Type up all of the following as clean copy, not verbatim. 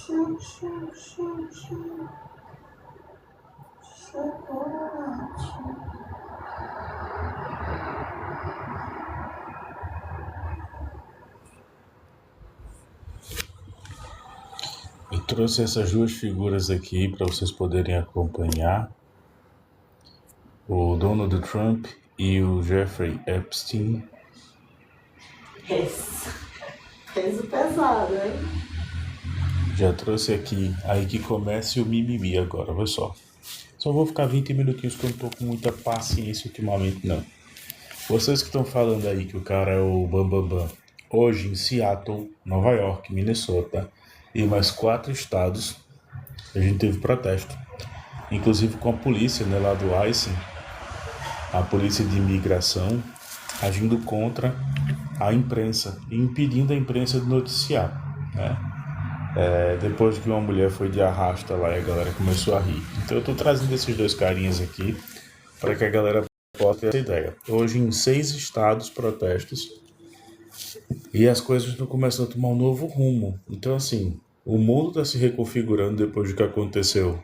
Chocolate. Eu trouxe essas duas figuras aqui para vocês poderem acompanhar. O Donald Trump e o Jeffrey Epstein. Peso pesado, hein? Já trouxe aqui. Aí que comece o mimimi agora, olha só. Só vou ficar 20 minutinhos que eu não tô com muita paciência ultimamente, não. Vocês que estão falando aí que o cara é o Bambambam. Hoje em Seattle, Nova York, Minnesota e mais 4 estados, a gente teve protesto. Inclusive com a polícia, né, lá do ICE, a polícia de imigração, agindo contra a imprensa e impedindo a imprensa de noticiar, né? Depois que uma mulher foi de arrasta lá e a galera começou a rir. Então eu tô trazendo esses dois carinhas aqui para que a galera possa ter essa ideia. Hoje em 6 estados protestos e as coisas estão começando a tomar um novo rumo. Então assim, o mundo está se reconfigurando depois do que aconteceu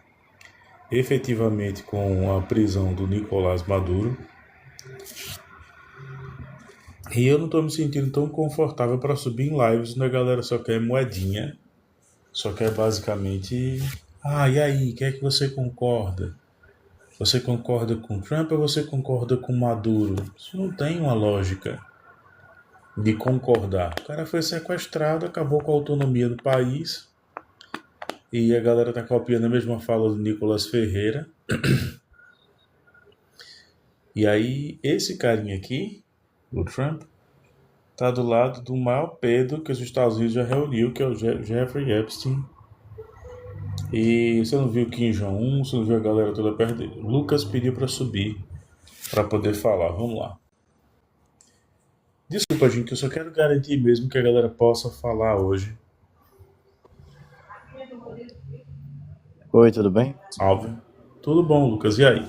efetivamente com a prisão do Nicolás Maduro. E eu não tô me sentindo tão confortável para subir em lives onde a galera só quer moedinha. Só quer basicamente... e aí, o que é que você concorda? Você concorda com Trump ou você concorda com Maduro? Isso não tem uma lógica de concordar. O cara foi sequestrado, acabou com a autonomia do país. E a galera tá copiando a mesma fala do Nicolas Ferreira. E aí, esse carinha aqui, o Trump, tá do lado do maior pedo que os Estados Unidos já reuniu, que é o Jeffrey Epstein. E você não viu Kim Jong-un, você não viu a galera toda perto dele. O Lucas pediu pra subir pra poder falar. Vamos lá. Desculpa, gente, eu só quero garantir mesmo que a galera possa falar hoje. Oi, tudo bem? Salve. Tudo bom, Lucas? E aí?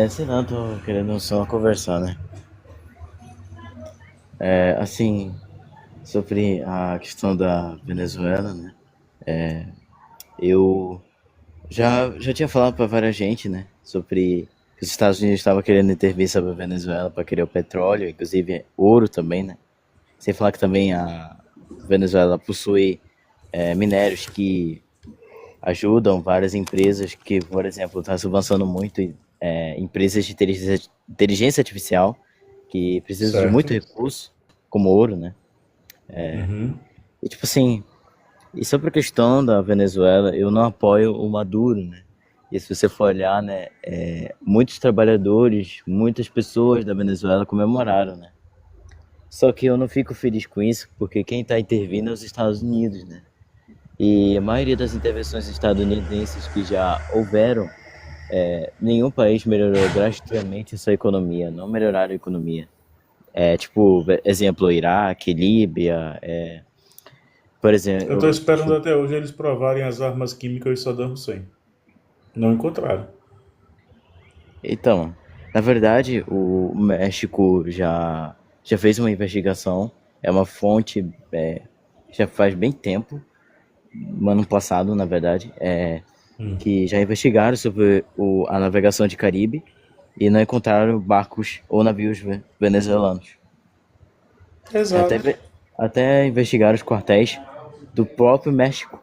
Sei não, tô querendo só conversar, né? Assim, sobre a questão da Venezuela, né? Eu já tinha falado pra várias gente, né? Sobre que os Estados Unidos estavam querendo intervir sobre a Venezuela para querer o petróleo, inclusive ouro também, né? Sem falar que também a Venezuela possui minérios que ajudam várias empresas que, por exemplo, estão se avançando muito empresas de inteligência artificial que precisam de muito Certo? recurso, como ouro, né? Uhum. E tipo assim, e sobre a questão da Venezuela, eu não apoio o Maduro, né? E se você for olhar, né, muitos trabalhadores, muitas pessoas da Venezuela comemoraram, né? Só que eu não fico feliz com isso, porque quem está intervindo é os Estados Unidos, né? E a maioria das intervenções estadunidenses que já houveram, nenhum país melhorou drasticamente a sua economia, não melhoraram a economia. Tipo, exemplo, Iraque, Líbia, por Eu tô exemplo, esperando até hoje eles provarem as armas químicas de Saddam Hussein. Não encontraram. então, na verdade, o México já fez uma investigação, é uma fonte, já faz bem tempo, ano passado, na verdade, que já investigaram sobre a navegação de Caribe e não encontraram barcos ou navios venezuelanos. Até, Exato. até investigaram os quartéis do próprio México.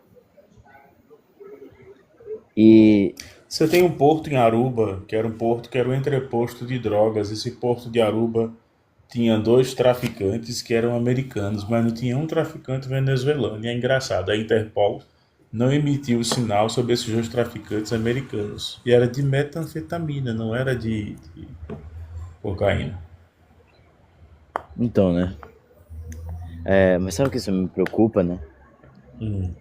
E Você tem um porto em Aruba, que era um porto que era um entreposto de drogas. Esse porto de Aruba tinha 2 traficantes que eram americanos, mas não tinha um traficante venezuelano. E é engraçado, a Interpol não emitiu o sinal sobre esses 2 traficantes americanos. E era de metanfetamina, não era de cocaína. então, né? Mas sabe o que isso me preocupa, né? Hum.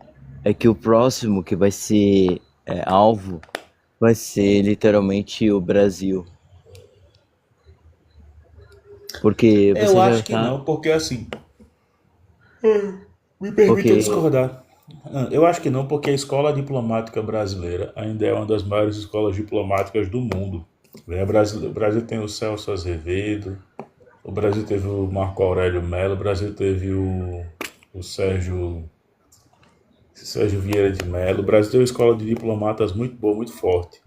É que o próximo que vai ser alvo vai ser literalmente o Brasil. Porque Eu você já acho que tá. não, porque assim, me permita Porque. discordar. Eu acho que não, porque a escola diplomática brasileira ainda é uma das maiores escolas diplomáticas do mundo. O Brasil tem o Celso Azevedo, o Brasil teve o Marco Aurélio Mello, o Brasil teve o Sérgio. Sérgio Vieira de Mello. O Brasil tem uma escola de diplomatas muito boa, muito forte.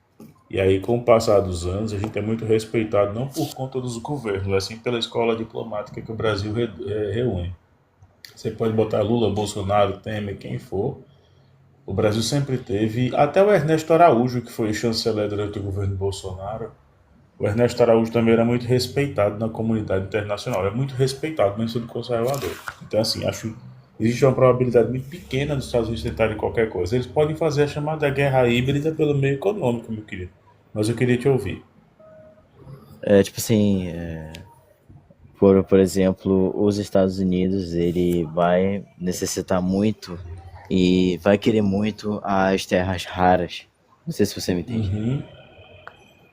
E aí, com o passar dos anos, a gente é muito respeitado, não por conta dos governos, mas sim pela escola diplomática que o Brasil reúne. Você pode botar Lula, Bolsonaro, Temer, quem for. O Brasil sempre teve, até o Ernesto Araújo, que foi chanceler durante o governo Bolsonaro. O Ernesto Araújo também era muito respeitado na comunidade internacional. É muito respeitado, mesmo sendo conservador. Então, assim, acho que existe uma probabilidade muito pequena dos Estados Unidos tentarem qualquer coisa. Eles podem fazer a chamada guerra híbrida pelo meio econômico, meu querido. Mas eu queria te ouvir. Tipo assim, por exemplo, os Estados Unidos, ele vai necessitar muito e vai querer muito as terras raras. Não sei se você me entende. Uhum.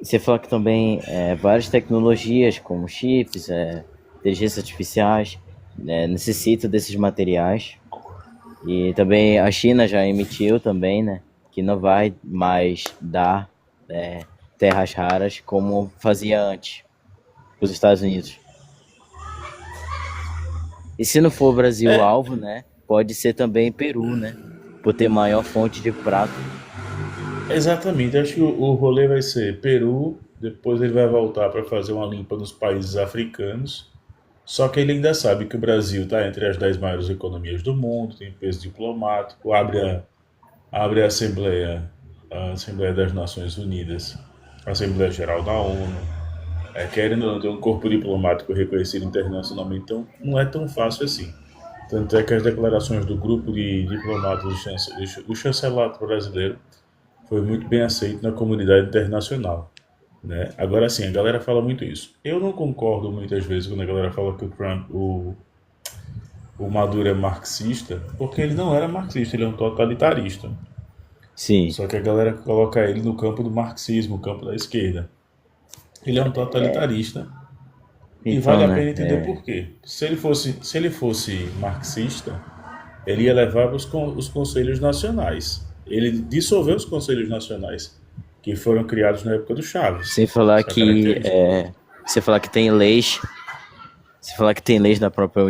Você fala que também várias tecnologias, como chips, inteligências artificiais, necessitam desses materiais. E também a China já emitiu também, né, que não vai mais dar terras raras como fazia antes, os Estados Unidos. E se não for o Brasil É, alvo, né, pode ser também Peru, né, por ter maior fonte de prata. exatamente. Acho que o rolê vai ser Peru, depois ele vai voltar para fazer uma limpa nos países africanos. Só que ele ainda sabe que o Brasil está entre as 10 maiores economias do mundo, tem peso diplomático, abre a Assembleia das Nações Unidas, a Assembleia Geral da ONU. Querendo ou não ter um corpo diplomático reconhecido internacionalmente, então não é tão fácil assim. Tanto é que as declarações do grupo de diplomatas do chanceler brasileiro foi muito bem aceito na comunidade internacional. Né? Agora sim, a galera fala muito isso. Eu não concordo muitas vezes quando a galera fala que o Maduro é marxista, porque ele não era marxista, ele é um totalitarista. Sim. Só que a galera coloca ele no campo do marxismo, no campo da esquerda. Ele é um totalitarista e vale Então, a né, pena entender por quê. Se ele fosse marxista, ele ia levar os conselhos nacionais. Ele dissolveu os conselhos nacionais, que foram criados na época do Chaves. sem falar Essa que característica. você falar que tem leis, se falar que tem leis na própria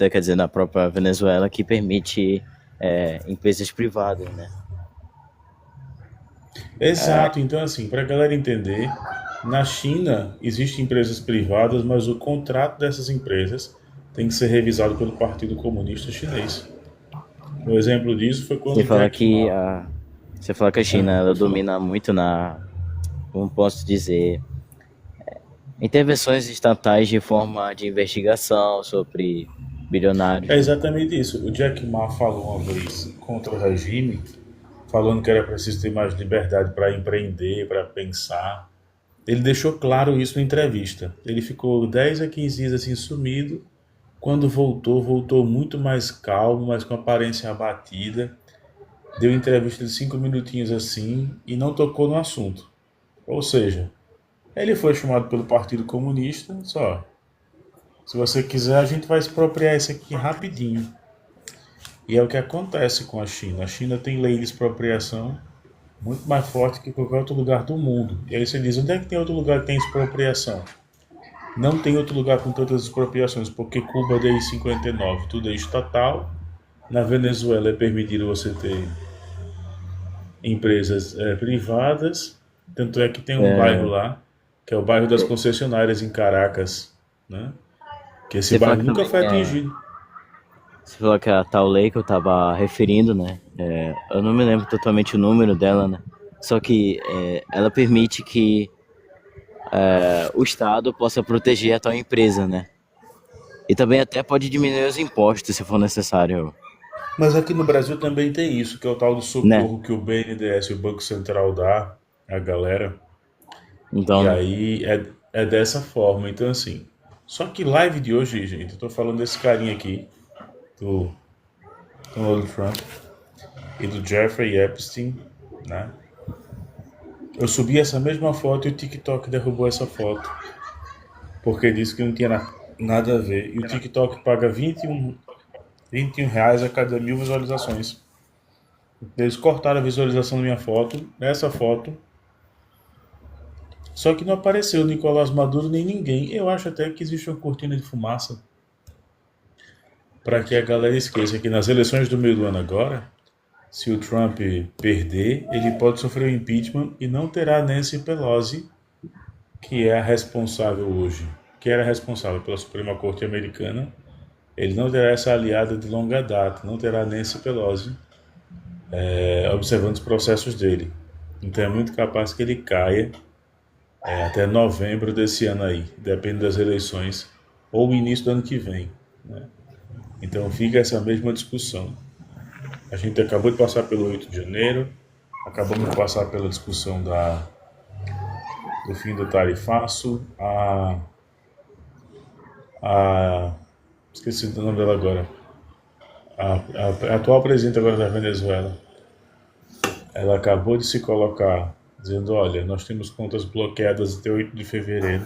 quer dizer, na própria Venezuela que permite empresas privadas, né? Exato, então assim, para a galera entender, na China existem empresas privadas, mas o contrato dessas empresas tem que ser revisado pelo Partido Comunista Chinês. Um exemplo disso foi Você quando fala Jack que Ma. a, você fala que a China ela Pode falar. domina muito como posso dizer, intervenções estatais de forma de investigação sobre bilionários, É né? exatamente isso. O Jack Ma falou uma vez contra o regime, falando que era preciso ter mais liberdade para empreender, para pensar. Ele deixou claro isso na entrevista. Ele ficou 10 a 15 dias assim sumido. Quando voltou, voltou muito mais calmo, mas com aparência abatida. Deu entrevista de 5 minutinhos assim e não tocou no assunto. Ou seja, ele foi chamado pelo Partido Comunista, só. Se você quiser, a gente vai expropriar isso aqui rapidinho. E é o que acontece com a China. A China tem lei de expropriação muito mais forte que qualquer outro lugar do mundo. E aí você diz, onde é que tem outro lugar que tem expropriação? Não tem outro lugar com tantas expropriações, porque Cuba desde 59 tudo é estatal. Na Venezuela é permitido você ter empresas privadas. Tanto é que tem um bairro lá, que é o bairro das concessionárias em Caracas, né? Que esse Você fala bairro que nunca também foi atingido. você falou que a tal lei que eu tava referindo, né? Eu não me lembro totalmente o número dela, né? Só que ela permite que o Estado possa proteger a tal empresa, né? E também até pode diminuir os impostos se for necessário, Mas aqui no Brasil também tem isso, que é o tal do né? socorro que o BNDES e o Banco Central dá à galera. Então, E né? aí é dessa forma. Então, assim. Só que live de hoje, gente, eu tô falando desse carinha aqui, do Donald Trump e do Jeffrey Epstein, né? Eu subi essa mesma foto e o TikTok derrubou essa foto, porque disse que não tinha nada a ver. E o TikTok paga 21 reais a cada 1.000 visualizações. Eles cortaram a visualização da minha foto, essa foto, só que não apareceu Nicolás Maduro nem ninguém. Eu acho até que existe uma cortina de fumaça para que a galera esqueça que nas eleições do meio do ano agora, se o Trump perder, ele pode sofrer o impeachment e não terá Nancy Pelosi, que é a responsável hoje, que era responsável pela Suprema Corte Americana. Ele não terá essa aliada de longa data, não terá Nancy Pelosi observando os processos dele. Então é muito capaz que ele caia até novembro desse ano aí, depende das eleições, ou início do ano que vem, né? Então fica essa mesma discussão. A gente acabou de passar pelo 8 de janeiro, acabamos de passar pela discussão do fim do tarifaço, a esqueci o nome dela agora, a atual presidente agora da Venezuela, ela acabou de se colocar dizendo, olha, nós temos contas bloqueadas até 8 de fevereiro,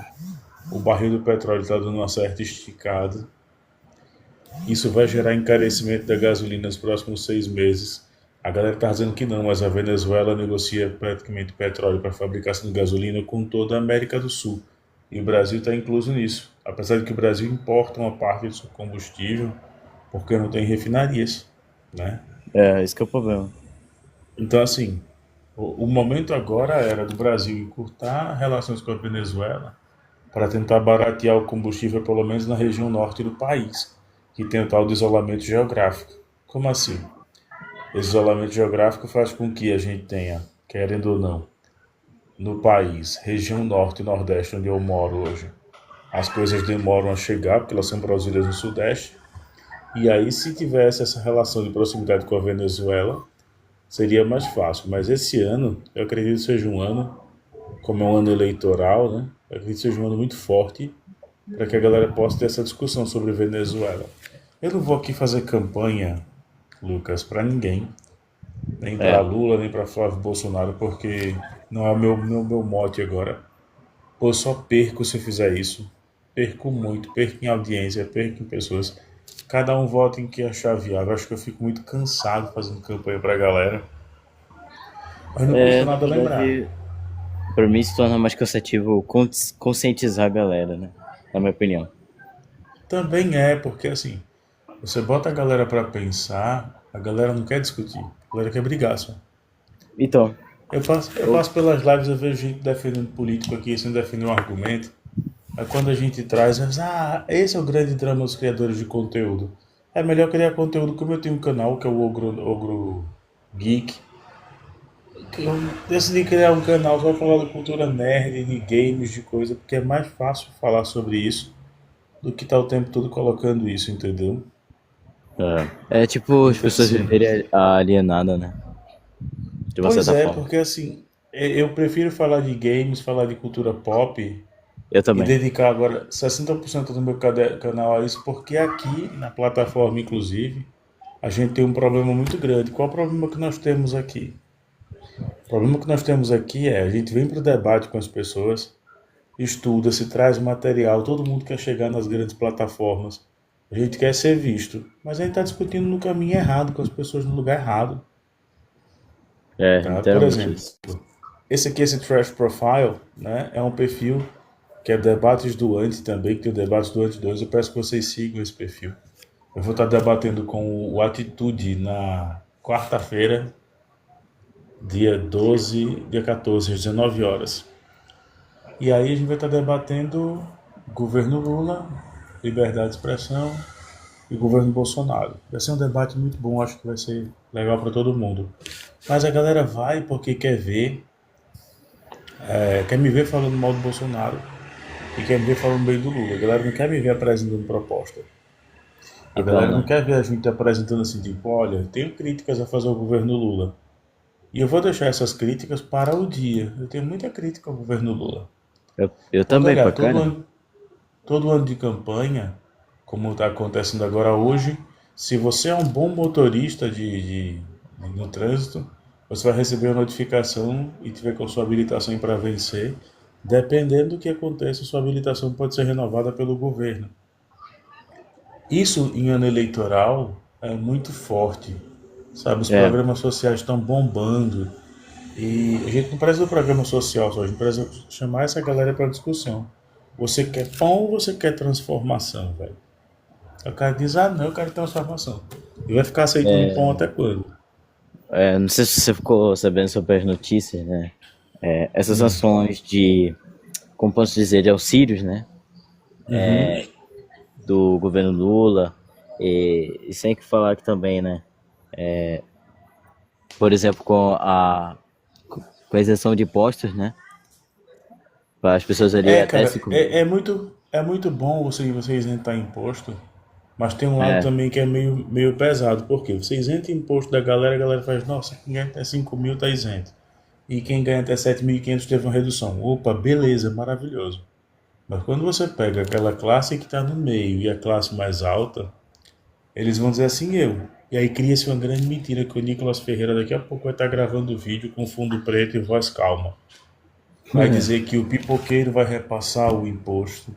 o barril do petróleo está dando uma certa esticada, isso vai gerar encarecimento da gasolina nos próximos 6 meses. A galera está dizendo que não, mas a Venezuela negocia praticamente petróleo para fabricação de gasolina com toda a América do Sul. E o Brasil está incluso nisso. Apesar de que o Brasil importa uma parte do seu combustível, porque não tem refinarias, né? Esse que é o problema. Então, assim, o momento agora era do Brasil encurtar relações com a Venezuela para tentar baratear o combustível, pelo menos na região norte do país, que tem o tal de isolamento geográfico. Como assim? Esse isolamento geográfico faz com que a gente tenha, querendo ou não, no país, região norte e nordeste, onde eu moro hoje, as coisas demoram a chegar, porque elas são produzidas no sudeste, e aí se tivesse essa relação de proximidade com a Venezuela, seria mais fácil. Mas esse ano, eu acredito que seja um ano, como é um ano eleitoral, né? Eu acredito que seja um ano muito forte para que a galera possa ter essa discussão sobre Venezuela. Eu não vou aqui fazer campanha, Lucas, para ninguém, nem para É, Lula, nem para Flávio Bolsonaro, porque não é o meu mote agora. Pô, eu só perco se eu fizer isso. Perco muito, perco em audiência, perco em pessoas. Cada um vota em que achar viável. Acho que eu fico muito cansado fazendo campanha pra galera. Mas não custa na nada lembrar. verdade, pra mim se torna mais cansativo conscientizar a galera, né? Na minha opinião. Também é, porque assim, você bota a galera pra pensar, a galera não quer discutir, a galera quer brigar só. Então, Eu eu, passo pelas lives, eu vejo gente defendendo político aqui, sem defender um argumento. Aí quando a gente traz, esse é o grande drama dos criadores de conteúdo. É melhor criar conteúdo como eu tenho um canal, que é o Ogro Geek. Eu decidi criar um canal só falar de cultura nerd, de games, de coisa, porque é mais fácil falar sobre isso do que estar o tempo todo colocando isso, entendeu? é tipo as Então, pessoas assim, viverem alienadas, né? De uma pois certa é, forma. porque assim, eu prefiro falar de games, falar de cultura pop Eu e também. dedicar agora 60% do meu canal a isso, porque aqui, na plataforma, inclusive, a gente tem um problema muito grande. Qual é o problema que nós temos aqui? O problema que nós temos aqui é a gente vem para o debate com as pessoas, estuda, se traz material, todo mundo quer chegar nas grandes plataformas, a gente quer ser visto, mas a gente está discutindo no caminho errado, com as pessoas no lugar errado, tá? Por Literalmente exemplo, isso. esse aqui, esse Trash Profile, né, é um perfil que é Debates do Anti também, que tem o Debates do Anti 2, eu peço que vocês sigam esse perfil. Eu vou estar debatendo com o Atitude na quarta-feira, dia 12, dia 14, às 19 horas. E aí a gente vai estar debatendo governo Lula, liberdade de expressão e governo Bolsonaro. Vai ser um debate muito bom, acho que vai ser legal para todo mundo. Mas a galera vai porque quer ver, quer me ver falando mal do Bolsonaro e quer me ver falando bem do Lula. A galera não quer me ver apresentando proposta. A Então, galera não né? quer ver a gente apresentando assim, tipo, olha, tenho críticas a fazer ao governo Lula. E eu vou deixar essas críticas para o dia. Eu tenho muita crítica ao governo Lula. Eu Pode também, pra olhar, caramba. todo ano de campanha, como está acontecendo agora hoje, se você é um bom motorista no trânsito, você vai receber uma notificação e tiver com sua habilitação para vencer. Dependendo do que aconteça, sua habilitação pode ser renovada pelo governo. Isso em ano eleitoral é muito forte, sabe? Os É, programas sociais estão bombando e a gente não precisa do programa social só, a gente precisa chamar essa galera para discussão. Você quer pão ou você quer transformação, velho? O cara diz, não, eu quero transformação. E vai ficar aceitando pão até quando? não sei se você ficou sabendo sobre as notícias, né? Essas Hum. ações de, como posso dizer, de auxílios, né? Uhum. Do governo Lula. E sem que falar que também, né? Por exemplo, com a isenção de impostos, né? Para as pessoas ali É, até cara, 5 mil. é muito bom você isentar imposto, mas tem um lado É, também que é meio pesado, porque você isenta imposto da galera, a galera faz, nossa, quem ganha até 5 mil tá isento. E quem ganha até 7.500 teve uma redução. Opa, beleza, maravilhoso. Mas quando você pega aquela classe que está no meio e a classe mais alta, eles vão dizer assim, eu. E aí cria-se uma grande mentira que o Nicolas Ferreira daqui a pouco vai estar gravando o vídeo com fundo preto e voz calma. Vai dizer que o pipoqueiro vai repassar o imposto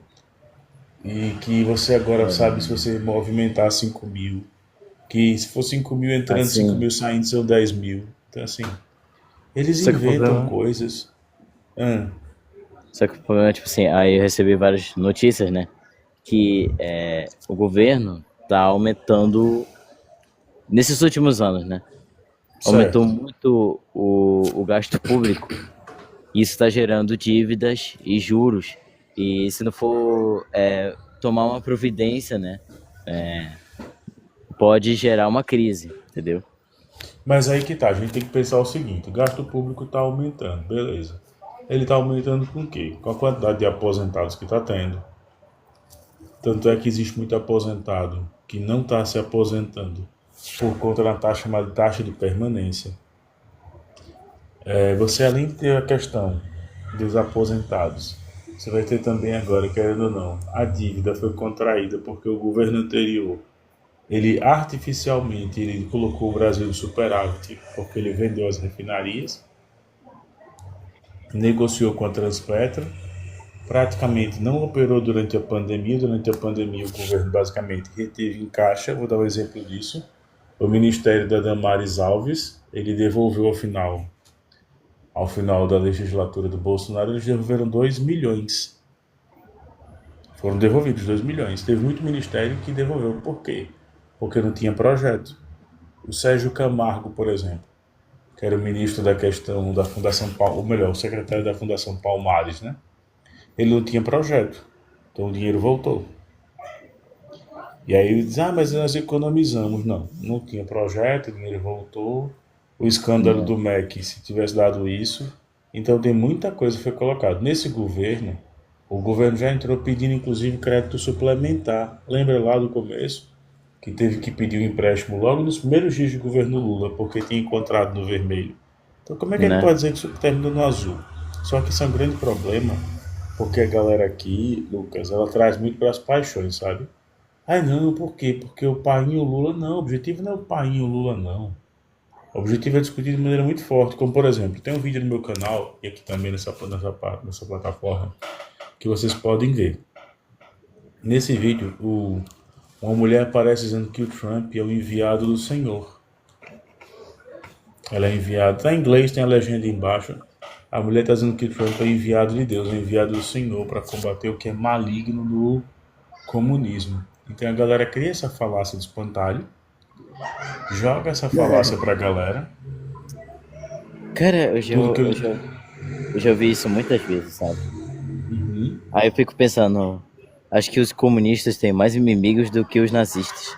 e que você agora sabe se você movimentar 5 mil, que se for 5 mil entrando, 5 assim. mil saindo, são 10 mil. Então, assim, eles Só que o inventam problema. coisas. Ah, Só que o problema, tipo assim, aí eu recebi várias notícias, né? Que o governo tá aumentando, nesses últimos anos, né? Aumentou certo. muito o gasto público. Isso está gerando dívidas e juros. E se não for tomar uma providência, né? Pode gerar uma crise, entendeu? Mas aí que tá, a gente tem que pensar o seguinte, o gasto público está aumentando, beleza. Ele está aumentando com o quê? Com a quantidade de aposentados que está tendo. Tanto é que existe muito aposentado que não está se aposentando por conta da taxa chamada taxa de permanência. Você além de ter a questão dos aposentados, você vai ter também agora, querendo ou não, a dívida foi contraída porque o governo anterior, ele artificialmente ele colocou o Brasil no superávit porque ele vendeu as refinarias, negociou com a Transpetro, praticamente não operou durante a pandemia. Durante a pandemia, o governo basicamente reteve em caixa. Vou dar um exemplo disso. O Ministério da Damares Alves, ele devolveu ao final da legislatura do Bolsonaro, eles devolveram 2 milhões. Foram devolvidos 2 milhões. Teve muito ministério que devolveu. Por quê? Porque não tinha projeto. O Sérgio Camargo, por exemplo, que era o ministro da questão da Fundação Palmares, ou melhor, o secretário da Fundação Palmares, né? Ele não tinha projeto. Então o dinheiro voltou. E aí ele diz, mas nós economizamos. Não, não tinha projeto, o dinheiro voltou. O escândalo Né? do MEC, se tivesse dado isso. Então tem muita coisa que foi colocada. Nesse governo, o governo já entrou pedindo inclusive crédito suplementar. Lembra lá do começo? Que teve que pedir um empréstimo logo nos primeiros dias de governo Lula, porque tinha encontrado no vermelho. Então como é que ele Né? pode dizer que isso termina no azul? Só que isso é um grande problema, porque a galera aqui, Lucas, ela traz muito para as paixões, sabe? Ai não, por quê? Porque o painho Lula não. O objetivo não é o painho Lula, não. O objetivo é discutir de maneira muito forte. Como, por exemplo, tem um vídeo no meu canal, e aqui também nessa plataforma, que vocês podem ver. Nesse vídeo, uma mulher aparece dizendo que o Trump é o enviado do Senhor. Ela é enviada. Está em inglês, tem a legenda embaixo. A mulher está dizendo que o Trump é enviado de Deus, é enviado do Senhor para combater o que é maligno no comunismo. Então a galera cria essa falácia de espantalho, joga essa falácia pra galera. Cara, Tudo que eu. eu já ouvi isso muitas vezes, sabe? Uhum. Aí eu fico pensando, acho que os comunistas têm mais inimigos do que os nazistas.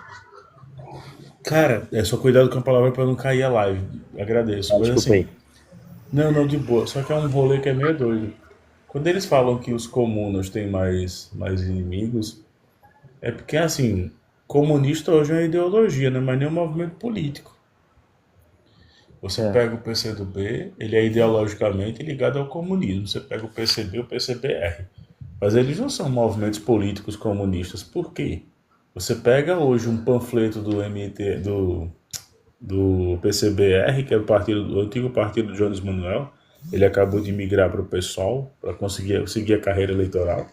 Cara, é só cuidado com a palavra pra não cair a live. Agradeço. Ah, Mas desculpa assim, aí. não, não, de boa. Só que é um rolê que é meio doido. Quando eles falam que os comunos têm mais inimigos, é porque assim, comunista hoje é uma ideologia, né? Mas nem um movimento político. Você É, pega o PCdoB, ele é ideologicamente ligado ao comunismo. Você pega o PCB, o PCBR. Mas eles não são movimentos políticos comunistas. Por quê? Você pega hoje um panfleto do MT, do PCBR, que é o antigo partido do Jones Manuel. Ele acabou de migrar para o PSOL para conseguir seguir a carreira eleitoral.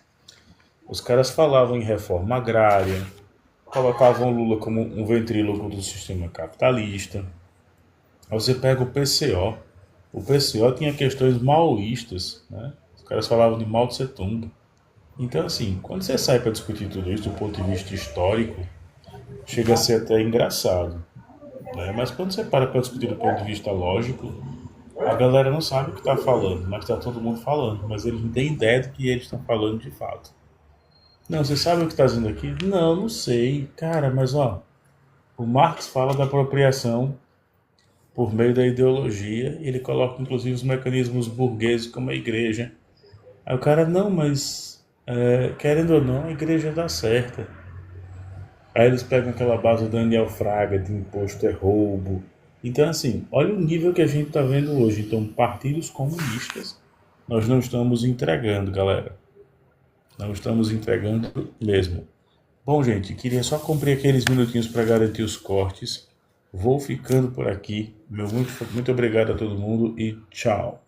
Os caras falavam em reforma agrária, colocavam Lula como um ventríloco do sistema capitalista. Aí você pega o PCO. O PCO tinha questões maoístas, né? Os caras falavam de Mao Tse Tung. Então, assim, quando você sai para discutir tudo isso do ponto de vista histórico, chega a ser até engraçado. né? Mas quando você para discutir do ponto de vista lógico, a galera não sabe o que está falando, mas está todo mundo falando, mas eles não têm ideia do que eles estão falando de fato. Não, você sabe o que está dizendo aqui? Não, não sei. Cara, mas ó, o Marx fala da apropriação por meio da ideologia, e ele coloca inclusive os mecanismos burgueses como a igreja. Aí o cara, não, mas querendo ou não, a igreja dá certo. Aí eles pegam aquela base do Daniel Fraga de imposto é roubo. Então, assim, olha o nível que a gente está vendo hoje. Então, partidos comunistas, nós não estamos entregando, galera. Não estamos entregando mesmo. Bom, gente, queria só cumprir aqueles minutinhos para garantir os cortes. Vou ficando por aqui. Muito obrigado a todo mundo e tchau.